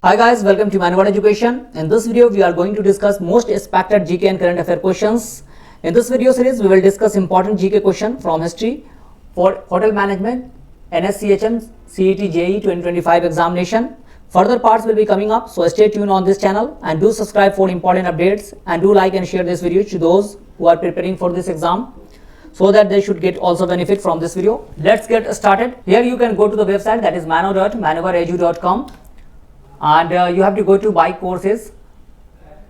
Hi guys, welcome to Manual Education. In this video, we are going to discuss most expected GK and current affair questions. In this video series, we will discuss important GK question from history for hotel management, NSCHM, CET JEE 2025 examination. Further parts will be coming up, so stay tuned on this channel and do subscribe for important updates and do like and share this video to those who are preparing for this exam, so that they should get also benefit from this video. Let's get started. Here you can go to the website, that is mano.manovaredu.com, and you have to go to buy courses.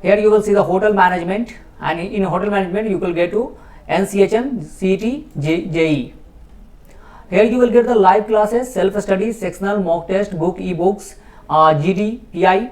Here you will see the hotel management, and in hotel management you will get to NCHM, CET, JEE. Here you will get the live classes, self study, sectional, mock test, book, ebooks, GD, PI.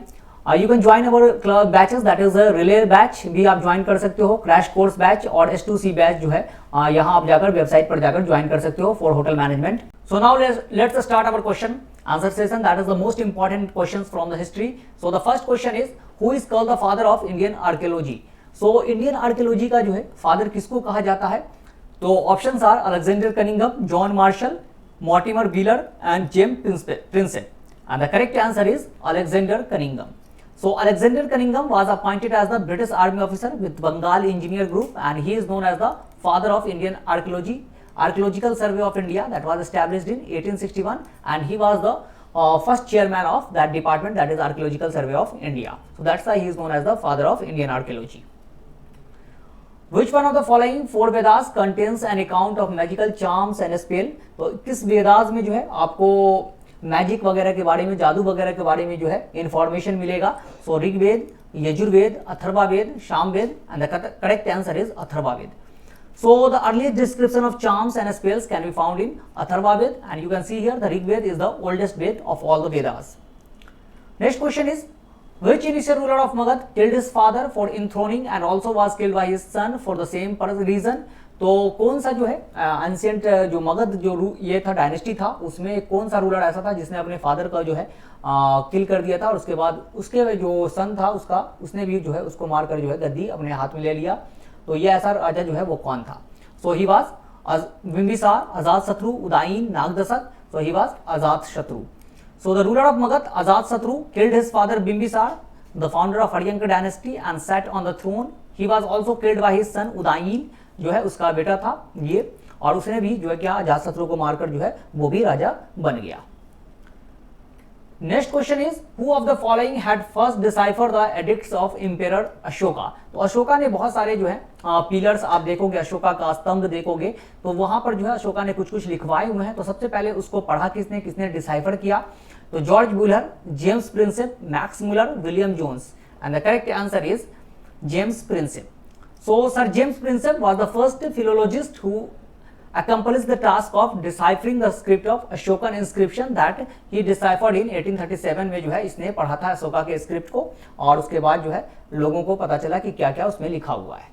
You can join our batches, that is relay batch भी आप join कर सकते हो, crash course batch और S2C batch जो है यहाँ आप जाकर वेबसाइट पर जाकर ज्वाइन कर सकते हो for hotel management. So now let's start our question answer session, that is the most important questions from the history. So the first question is who is called the father of Indian archaeology. So Indian archaeology का जो है father किसको कहा जाता है? तो options are Alexander Cunningham, John Marshall, Mortimer Wheeler and James Prinsep, and the correct answer is Alexander Cunningham. So Alexander Cunningham was appointed as the British Army officer with Bengal Engineer Group, and he is known as the father of Indian archaeology. Archaeological Survey of India that was established in 1861, and he was the first chairman of that department, that is Archaeological Survey of India. So that's why he is known as the father of Indian archaeology. Which one of the following four Vedas contains an account of magical charms and spell? तो किस वेदास में जो है आपको magic वगैरह के बारे में, जादू वगैरह के बारे में जो है इंफॉर्मेशन मिलेगा? So Rigveda, Yajurveda, Atharvaveda, Samaveda, and the correct answer is Atharvaveda. So the earliest description of charms and spells can be found in Atharvaveda, and you can see here the Rigveda is the oldest Veda of all the Vedas. Next question is which initial ruler of Magad killed his father for enthroning and also was killed by his son for the same reason? तो कौन सा जो है ancient जो मगध जो ये था dynasty था, उसमें कौन सा रूलर ऐसा था जिसने अपने फादर का जो है किल कर दिया था और उसके बाद उसके जो सन था उसका उसने भी जो है उसको मारकर जो है गद्दी अपने हाथ में ले लिया? तो ये ऐसा राजा जो है वो कौन था? So he was Bimbisara, Ajatashatru, Udayin, Nagadasaka. So he was Ajatashatru. So the ruler of Magad, Ajatashatru, killed his father Bimbisar, the founder of Haryanka dynasty, and sat on the throne. He was also killed by his son Udayin, जो है उसका बेटा था ये, और उसने भी जो है क्या अजातशत्रु को मारकर जो है वो भी राजा बन गया. Next question is who of the following had first decipher the addicts of emperor Ashoka. तो अशोका ने बहुत सारे जो है पिलर्स आप देखोगे, अशोका का स्तंभ देखोगे तो वहां पर जो है अशोका ने कुछ कुछ लिखवाए हुए हैं. तो सबसे पहले उसको पढ़ा किसने, किसने डिसाइफर किया? तो George Buhler, James Prinsep, Max Muller, William Jones, and the correct answer is James Prinsep. So Sir James Prinsep was the first philologist who accomplished the task of deciphering the script of Ashokan inscription that he deciphered in 1837 में जो है इसने पढ़ा था अशोका के script को, और उसके बाद जो है लोगों को पता चला कि क्या क्या उसमें लिखा हुआ है.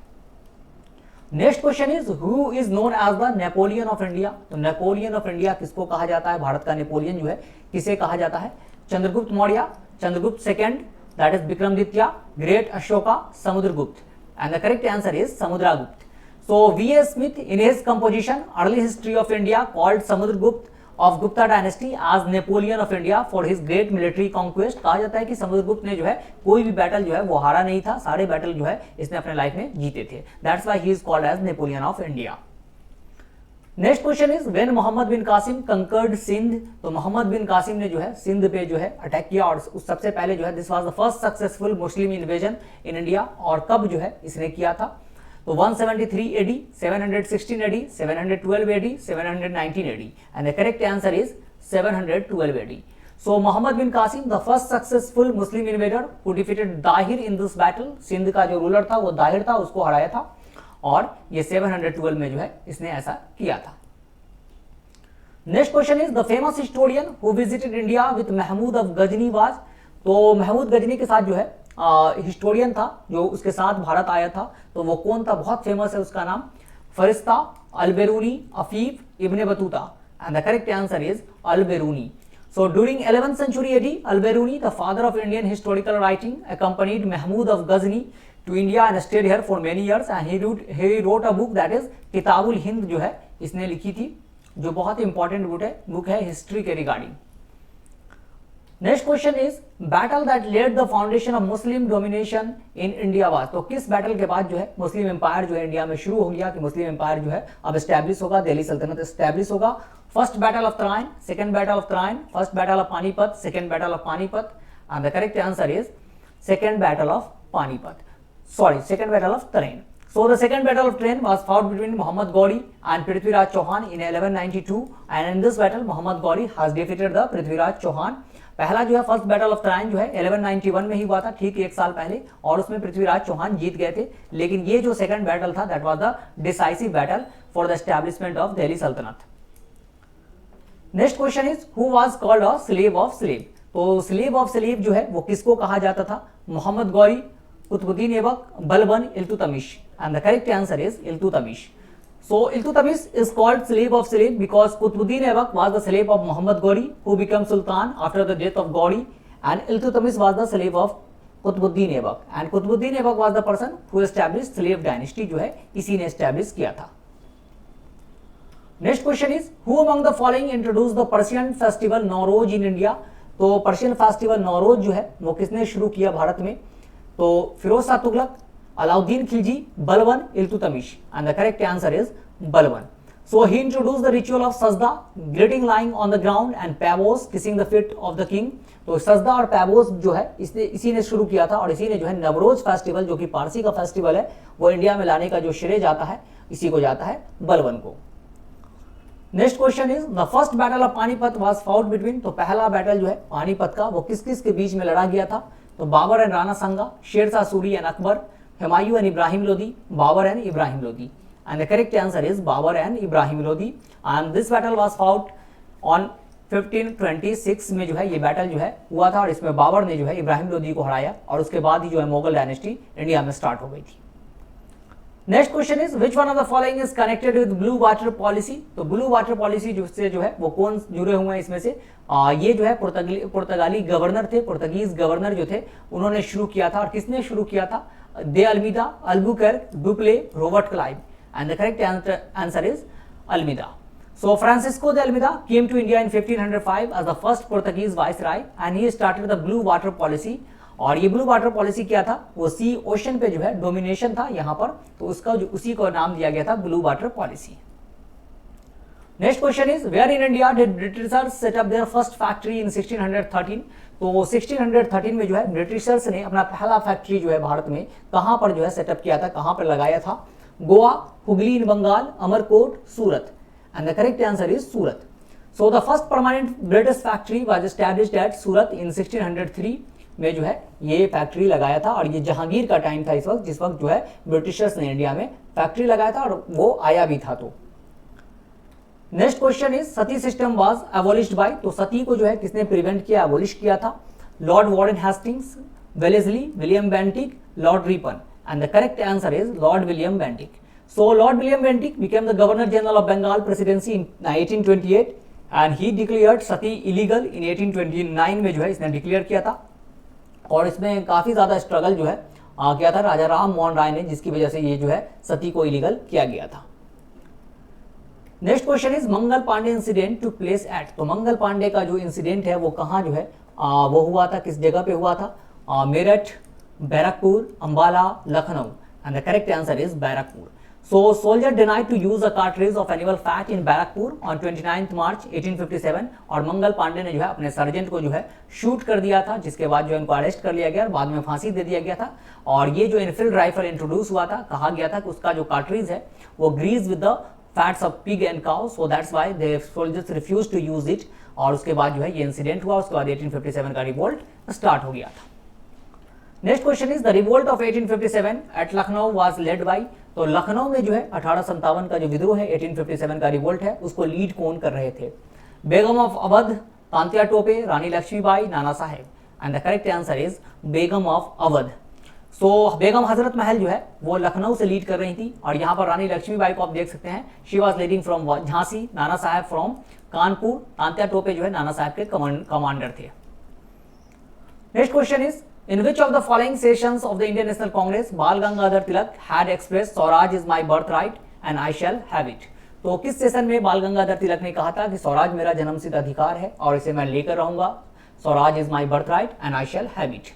Next question is who is known as the Napoleon of India. तो नेपोलियन ऑफ इंडिया किसको कहा जाता है? भारत का नेपोलियन जो है किसे कहा जाता है? Chandragupta Maurya, Chandragupta second, that is Vikramaditya, great Ashoka, Samudragupta, and the correct answer is Samudragupta. So V.S. Smith in his composition Early History of India called Samudragupta of Gupta dynasty as Napoleon of India for his great military conquest. कहा जाता है कि समुद्रगुप्त ने जो है कोई भी battle जो है वो हारा नहीं था, सारे बैटल जो है इसने अपने लाइफ में जीते थे. That's why he is called as Napoleon of India. Next question is when Muhammad bin Qasim conquered Sindh. तो मोहम्मद बिन कासिम ने जो है सिंध पे जो है अटैक किया, और उस सबसे पहले जो है this was the first successful Muslim invasion in India. और कब जो है इसने किया था? तो 173 AD, 716 AD, 712 AD, 719 AD, and the correct answer is 712 AD. So Muhammad bin Qasim the first successful Muslim invader who defeated Dahir in this battle. Sindh का जो रूलर था वो दाहिर था, उसको हराया था, और ये 712 में जो है इसने ऐसा किया था. Next question is the famous historian who visited India with Mahmud of Ghazni was. तो महमूद गजनी के साथ जो है हिस्टोरियन था जो उसके साथ भारत आया था, तो वो कौन था? बहुत फेमस है उसका नाम Firishta, Alberuni, Afif, Ibn Battuta, and the correct answer is Alberuni. So during 11th century AD, Al-Biruni, the father of Indian historical writing, accompanied Mahmud of Ghazni to India and stayed here for many years, and he wrote a book that is Kitabul Hind जो है इसने लिखी थी, जो बहुत important book है history के regarding. Next question is battle that led the foundation of Muslim domination in India was. तो किस बैटल के बाद जो है मुस्लिम एम्पायर जो है इंडिया में शुरू हो गया, कि मुस्लिम एम्पायर जो है अब एस्टैब्लिश होगा, दिल्ली सल्तनत एस्टैब्लिश होगा। First battle of Tarain, second battle of Tarain, first battle of Panipat, second battle of Panipat, and the correct answer is second battle of Panipat, sorry second battle of Tarain. So the second battle of Tarain was fought between Muhammad Ghori and Prithviraj Chauhan in 1192, and in this battle Muhammad Ghori has defeated the Prithviraj Chauhan। पहला जो है first battle of Tarain जो है 1191 में ही हुआ था, ठीक एक साल पहले, और उसमें पृथ्वीराज चौहान जीत गए थे। लेकिन ये जो सेकंड बैटल था that was the decisive battle for the establishment of Delhi Sultanate. Next question is who was called a slave of slave. तो स्लेव ऑफ स्लेव जो है वो किसको कहा जाता था? Mohammad Ghori, Qutubuddin Aibak, Balban, Iltutmish, and the correct answer is Iltutmish। So Iltutmish is called slave of slave because Qutbuddin Aibak was the slave of Muhammad Ghori who became sultan after the death of Ghori, and Iltutmish was the slave of Qutbuddin Aibak, and Qutbuddin Aibak was the person who established slave dynasty जो है इसी ने establish किया था। Next question is who among the following introduced the Persian festival Nowruz in India। तो Persian festival Nowruz जो है वो किसने शुरू किया भारत में? तो Firoz Shah Tughlaq, Alauddin Khilji, Balban, Iltutmish, and the correct answer is Balban. So he introduced the ritual of sajda, greeting lying on the ground, and pavos, kissing the feet of the king। तो सजदा और पैवोस जो है इसी ने शुरू किया था, और इसी ने जो है नवरोज फेस्टिवल जो कि पारसी का फेस्टिवल है वो इंडिया में लाने का जो श्रेय जाता है इसी को जाता है बलबन को। Next question is the first battle of Panipat was fought between. तो पहला बैटल जो है पानीपत का वो किस किस के बीच में लड़ा गया था? तो Babar and Rana Sanga, Sher Shah Suri and Akbar, Humayun and Ibrahim Lodi, Babur and Ibrahim Lodi, and the correct answer is Babur and Ibrahim Lodi. And this battle was fought on 1526 में जो है ये बैटल जो है हुआ था, और इसमें बाबर ने जो है इब्राहिम लोदी को हराया, और उसके बाद ही जो है मुगल डायनेस्टी इंडिया में स्टार्ट हो गई थी। Next question is which one of the following is connected with blue water policy. तो ब्लू वाटर पॉलिसी जिससे जो है वो कौन जुड़े हुए हैं इसमें से? ये जो है पुर्तगाली गवर्नर थे, पुर्तगीज गवर्नर जो थे उन्होंने शुरू किया था। और किसने शुरू किया था? De Almeida, Albuquerque, Dupleix, Robert Clive, and the correct answer is Almeida. So Francisco de Almeida came to India in 1505 as the first Portuguese viceroy, and he started the blue water policy। और ये blue water policy क्या था? वो सी ocean पे जो है domination था यहाँ पर, तो उसका जो उसी को नाम दिया गया था blue water policy. Next question is where in India did Britishers set up their first factory in 1613। तो 1613 में जो है ब्रिटिशर्स ने अपना पहला फैक्ट्री जो है भारत में कहां पर जो है सेटअप किया था, कहां पर लगाया था? Goa, Hooghly in Bengal, Amarkot, Surat, and the correct answer is Surat. So the first permanent British factory was established at Surat in 1603 में जो है ये फैक्ट्री लगाया था, और ये जहांगीर का टाइम था इस वक्त जिस वक्त जो है ब्रिटिशर्स ने इंडिया में फैक्ट्री लगाया था, और वो आया भी था। तो next question is sati system was abolished by. तो सती को जो है किसने प्रिवेंट किया, एबॉलिश किया था? Lord Warren Hastings, Wellesley, William Bentinck, Lord Ripon, and the correct answer is Lord William Bentinck. So Lord William Bentinck became the governor general of Bengal presidency in 1828, and he declared sati illegal in 1829 में जो है इसने declare किया था, और इसमें काफी ज्यादा स्ट्रगल जो है किया था राजा राम मोहन राय ने, जिसकी वजह से ये जो है सती को इलीगल किया गया था। Next question is Mangal Pandey incident took place at. तो मंगल पांडे का जो इंसिडेंट है वो कहाँ जो है वो हुआ था, किस जगह पे हुआ था? Meerut, Barrackpore, Ambala, Lucknow, and the correct answer is Barrackpore. So soldier denied to use a cartridge of animal fat in Barakpur on 29th March 1857, और मंगल पांडे ने जो है अपने सर्जेंट को जो है शूट कर दिया था, जिसके बाद जो है इनको अरेस्ट कर लिया गया और बाद में फांसी दे दिया गया था। और ये जो इनफील्ड राइफल इंट्रोड्यूस हुआ था, कहा गया था कि उसका जो कार्ट्रिज है वो grease with the fats of pig and cow, so that's why the soldiers refuse to use it. और उसके बाद जो है ये इंसिडेंट हुआ, उसके बाद 1857 का रिवोल्ट स्टार्ट हो गया था। Next question is the revolt of 1857 at Lucknow was led by. तो लखनऊ में जो है 1857 का जो विद्रोह है 1857 का रिवोल्ट है उसको लीड कौन कर रहे थे? Begum of Awadh, Tantya Tope, Rani Laxmibai, Nana Sahib, and the correct answer is Begum of Awadh. So Begum Hazrat Mahal जो है वो लखनऊ से लीड कर रही थी, और यहाँ पर रानी लक्ष्मीबाई को आप देख सकते हैं, she was leading from Jhansi, Nana Saheb from Kanpur, Tantya Tope जो है नाना साहेब के कमांडर थे। Next question is in which of the following sessions of the Indian National Congress Bal Gangadhar Tilak had expressed Swaraj is my birthright and I shall have it। तो किस session में बाल गंगाधर तिलक ने कहा था कि स्वराज मेरा जन्मसिद्ध अधिकार है और इसे मैं लेकर रहूंगा? Swaraj is my birth right and I shall have it.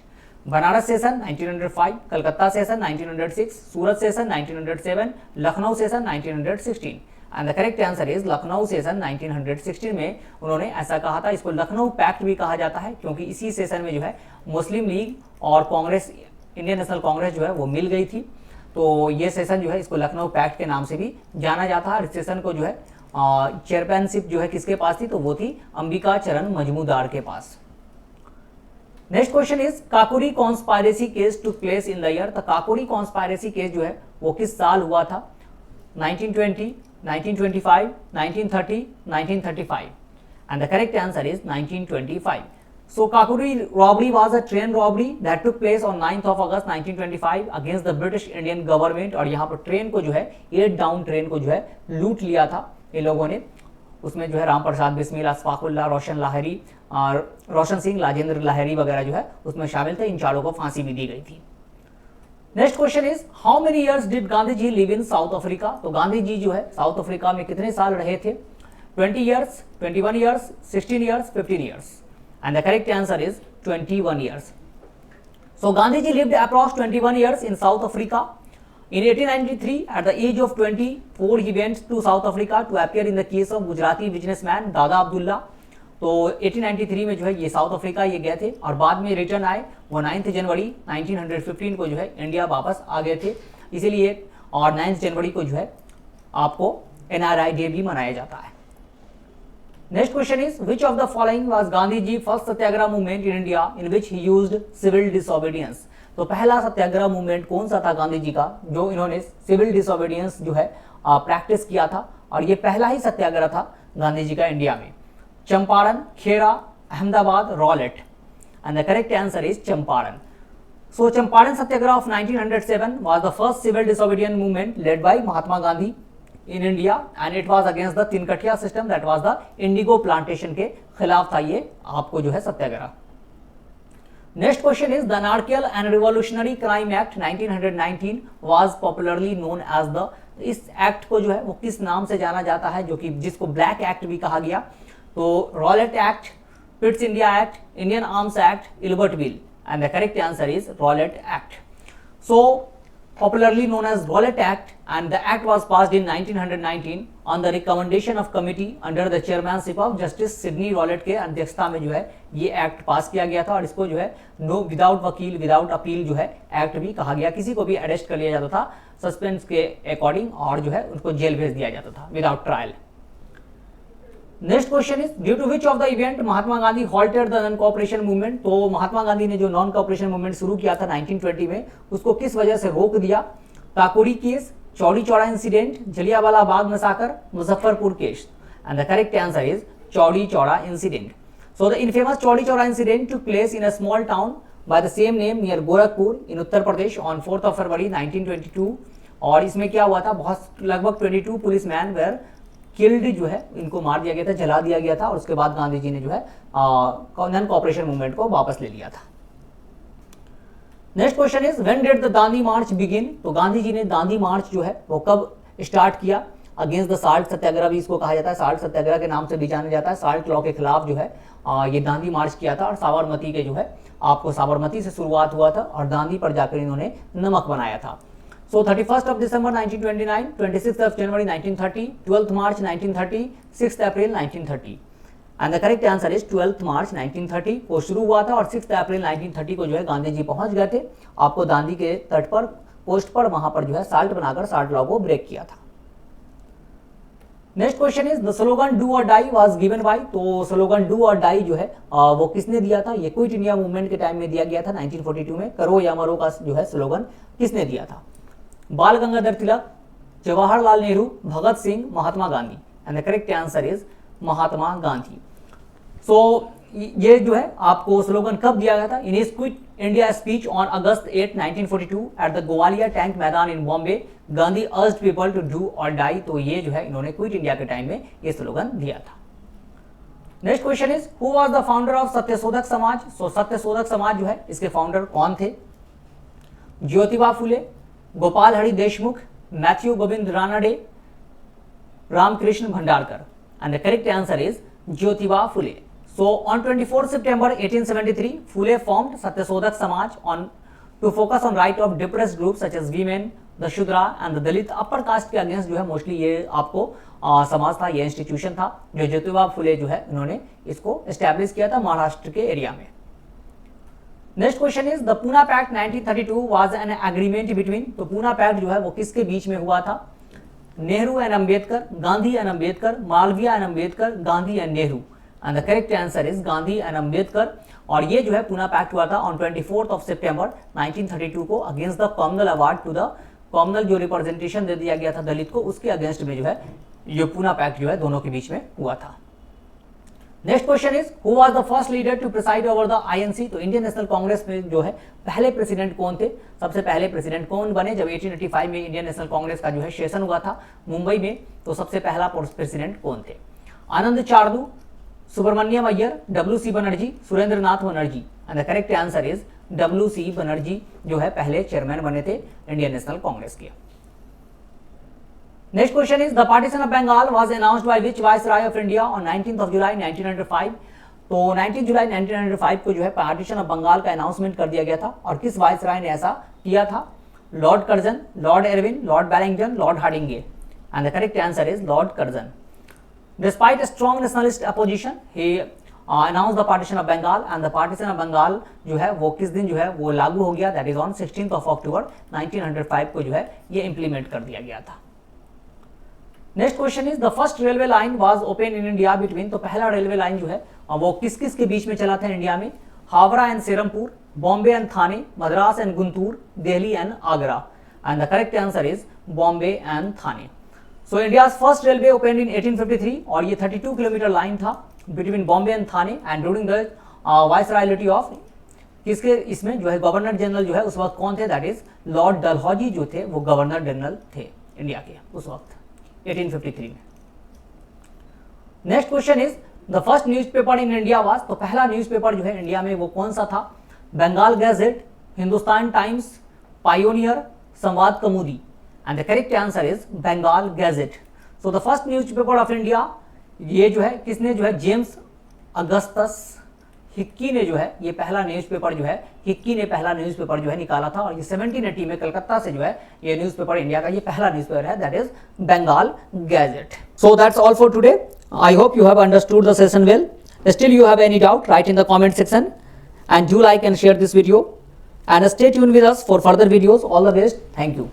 Banaras session 1905, Calcutta session 1906, Surat session 1907, Lucknow session 1916 and the correct answer is Lucknow session 1916 में उन्होंने ऐसा कहा था। इसको लखनऊ पैक्ट भी कहा जाता है क्योंकि इसी सेशन में जो है मुस्लिम लीग और कांग्रेस, इंडियन नेशनल कांग्रेस जो है वो मिल गई थी। तो ये सेशन जो है इसको लखनऊ पैक्ट के नाम से भी जाना जाता है। इस सेशन को जो है चेयरमैनशिप जो है किसके पास थी, तो वो थी अंबिका चरण मजमूदार के पास। Next question is Kakori conspiracy case took place in the year. तो काकोरी कॉन्स्पायरेसी केस जो है वो किस साल हुआ था? 1920, 1925, 1930, 1935 and the correct answer is 1925. So Kakuri robbery was a train robbery that took place on 9th of August 1925 against the British Indian government। और यहाँ पर ट्रेन को जो है 8 डाउन ट्रेन को जो है लूट लिया था इन लोगों ने। उसमें जो है राम प्रसाद बिस्मिल, अशफाकुल्ला, रोशन लाहिरी और रोशन सिंह, राजेंद्र लाहिरी वगैरह जो है उसमें शामिल थे। इन चारों को फांसी भी दी गई थी। Next question is how many years did Gandhi ji live in South Africa. तो गांधी जी जो है साउथ अफ्रीका में कितने साल रहे थे? 20 years, 21 years, 16 years, 15 years and the correct answer is 21 years. So Gandhi ji lived approx 21 years in South Africa. In 1893, at the age of 24, he went to South Africa to appear in the case of Gujarati businessman दादा अब्दुल्ला। तो 1893 में जो है ये south Africa ये गए थे और बाद में रिटर्न आए। वो 9 जनवरी 1915 को जो है इंडिया वापस आ गए थे, इसीलिए और 9 जनवरी को जो है आपको NRI डे भी मनाया जाता है। Next question is which of the following was Gandhi ji first satyagraha movement in India in which he used civil disobedience. तो पहला सत्याग्रह मूवमेंट कौन सा था गांधी जी का जो इन्होंने सिविल डिसोबीडियंस जो है प्रैक्टिस किया था? और ये पहला ही सत्याग्रह था गांधी जी का इंडिया में। Champaran, Kheda, Ahmedabad, Rowlatt and the correct answer is Champaran. So Champaran Satyagraha of 1907 was the first civil disobedience movement led by Mahatma Gandhi in India and it was against the Tinkathia system, that was the indigo plantation के खिलाफ था ये आपको जो है Satyagraha. Next question is the anarchical and revolutionary crime act 1919 was popularly known as the. इस एक्ट को जो है वो किस नाम से जाना जाता है, जो कि जिसको ब्लैक एक्ट भी कहा गया? तो Rowlatt act, Pitt's India act, Indian arms act, Ilbert bill and the correct answer is Rowlatt act. So popularly known as Rowlatt Act, and the act was passed in 1919 on the recommendation of committee under the chairmanship of Justice Sidney Rowlatt के अध्यक्षता में जो है ये act पास किया गया था। और इसको जो है नो विदाउट वकील विदाउट अपील जो है एक्ट भी कहा गया। किसी को भी अरेस्ट कर लिया जाता था सस्पेंस के अकॉर्डिंग और जो है उनको जेल भेज दिया जाता था without trial. Next question is due to which of the event Mahatma Gandhi halted the non cooperation movement. तो महात्मा गांधी ने जो नॉन कोऑपरेशन मूवमेंट शुरू किया था 1920 में, उसको किस वजह से रोक दिया? काकोरी केस, चौड़ी चौड़ा incident, Jallianwala Bagh मैसाकर, Muzaffarpur case and the correct answer is चौड़ी चौड़ा इंसिडेंट। सो द इनफेमस चौड़ी चौड़ा incident took place in a small town by the same name near Gorakhpur in Uttar Pradesh on 4 फरवरी 1922। और इसमें क्या हुआ था, बहुत लगभग 22 पुलिसमैन वेर किल्ड जो है इनको मार दिया गया था, जला दिया गया था। और उसके बाद गांधी जी ने जो है नॉन कोऑपरेशन मूवमेंट को वापस ले लिया था। Next question is when did the Dandi March begin. तो गांधी जी ने दांडी मार्च जो है वो कब स्टार्ट किया? अगेंस्ट द साल्ट सत्याग्रह भी इसको कहा जाता है, साल्ट सत्याग्रह के नाम से भी जाना जाता है। साल्ट लॉ के खिलाफ जो है ये दांडी मार्च किया था और साबरमती के जो है आपको साबरमती से शुरुआत हुआ था और दांडी पर जाकर इन्होंने नमक बनाया था। So 31st of December 1929, 26th of January 1930, 12th March 1930, 6th April 1930 and the correct answer is 12th March 1930 को शुरू हुआ था और 6th April 1930 को जो है गांधी जी पहुंच गए थे आपको दांडी के तट पर पोस्ट पर, वहां पर जो है साल्ट बनाकर साल्ट लॉ को ब्रेक किया था। Next question is the slogan do or die was given by. तो स्लोगन डू और डाई जो है वो किसने दिया था? ये क्विट इंडिया मूवमेंट के टाइम में दिया गया था 1942 में। करो या मरो का जो है स्लोगन किसने दिया था? Bal Gangadhar Tilak, Jawaharlal Nehru, Bhagat Singh, Mahatma Gandhi and the correct answer is Mahatma Gandhi. So ये जो है आपको स्लोगन कब दिया गया था? In his quit India speech on August 8, 1942 at the Gowalia tank maidan in Bombay, Gandhi urged people to do or die. तो ये जो है इन्होंने क्विट इंडिया के टाइम में ये स्लोगन दिया था। Next question is who was the founder of Satyashodhak Samaj. सो सत्यशोधक समाज जो है इसके फाउंडर कौन थे? ज्योतिबा फुले, गोपाल हरि देशमुख, मैथ्यू Govind Ranade, Ramakrishna Bhandarkar and the correct answer is Jyotiba Phule. So on 24 September 1873, Phule formed Satyasodak Samaj to focus on right of depressed groups such as women, the Shudra and the Dalit upper caste के against जो है mostly ये आपको समाज था, ये institution था जो ज्योतिबा फुले जो है इन्होंने इसको एस्टैब्लिश किया था महाराष्ट्र के एरिया में। Next question is the Poona pact 1932 was an agreement between, तो पूना पैक्ट जो है वो किसके बीच में हुआ था? Nehru and Ambedkar, Gandhi and Ambedkar, Malviya and Ambedkar, Gandhi and Nehru. And the correct answer is Gandhi and Ambedkar. और ये जो है पूना पैक्ट हुआ था ऑन 24 सितंबर 1932 को against the communal award to the communal जो रिप्रेजेंटेशन दे दिया गया था दलित को, उसके अगेंस्ट में जो है ये पूना पैक्ट जो है दोनों के बीच में हुआ था। Next question is who was the first leader to preside over the INC, तो इंडियन नेशनल कांग्रेस में जो है पहले प्रेसिडेंट कौन थे? सबसे पहले प्रेसिडेंट कौन बने जब 1885 में इंडियन नेशनल कांग्रेस का जो है सेशन हुआ था मुंबई में, तो सबसे पहला प्रेसिडेंट कौन थे? Anand Charlu, Subramania Iyer, W C. Banerjee, Surendra Nath Banerjee. And the correct answer is W C. Banerjee जो है पहले चेयरमैन बने थे इंडियन नेशनल कांग्रेस के। Next question is the partition of Bengal was announced by which viceroy of India on 19 July 1905, तो 19 जुलाई 1905 को जो है पार्टीशन ऑफ बंगाल का अनाउंसमेंट कर दिया गया था और किस वाइसरॉय ने ऐसा किया था? Lord Curzon, Lord Irwin, Lord Barrington, Lord Hardinge. And the correct answer is Lord Curzon. Despite a strong nationalist opposition, he announced the partition of Bengal and the partition of Bengal जो है वो किस दिन जो है वो लागू हो गया? That is on 16 October 1905 को जो है ये implement कर दिया गया था। Next question is the first railway line was open in India between, तो पहला रेलवे लाइन जो है वो किस किस के बीच में चला था इंडिया में? Howrah and Serampore, Bombay and Thane, Madras and Guntur, Delhi and Agra. And the correct answer is Bombay and Thane. So India's first railway open in 1853 और ये 32 किलोमीटर लाइन था between Bombay and Thane and during the viceroyalty of किसके, इसमें जो है गवर्नर जनरल जो है उस वक्त कौन थे? दैट इज लॉर्ड डलहौजी जो थे वो गवर्नर जनरल थे इंडिया के उस वक्त 1853 में। Next question is the first newspaper in India was, तो पहला न्यूज़पेपर जो है इंडिया में वो कौन सा था? Bengal Gazette, Hindustan Times, Pioneer, Sambad Kaumudi. And the correct answer is Bengal gadget. So the first newspaper of India ये जो है किसने जो है? जेम्स अगस्टस हिक्की ने जो है ये पहला न्यूज़पेपर जो है हिक्की ने पहला न्यूज़पेपर जो है निकाला था और ये 1780 में कलकत्ता से जो है ये न्यूज़पेपर इंडिया का ये पहला न्यूज़पेपर है, that is Bengal gadget. So that's all for today. I hope you have understood the session well. Still you have any doubt, write in the comment section and do like and share this video and stay tuned with us for further videos. All the best. Thank you.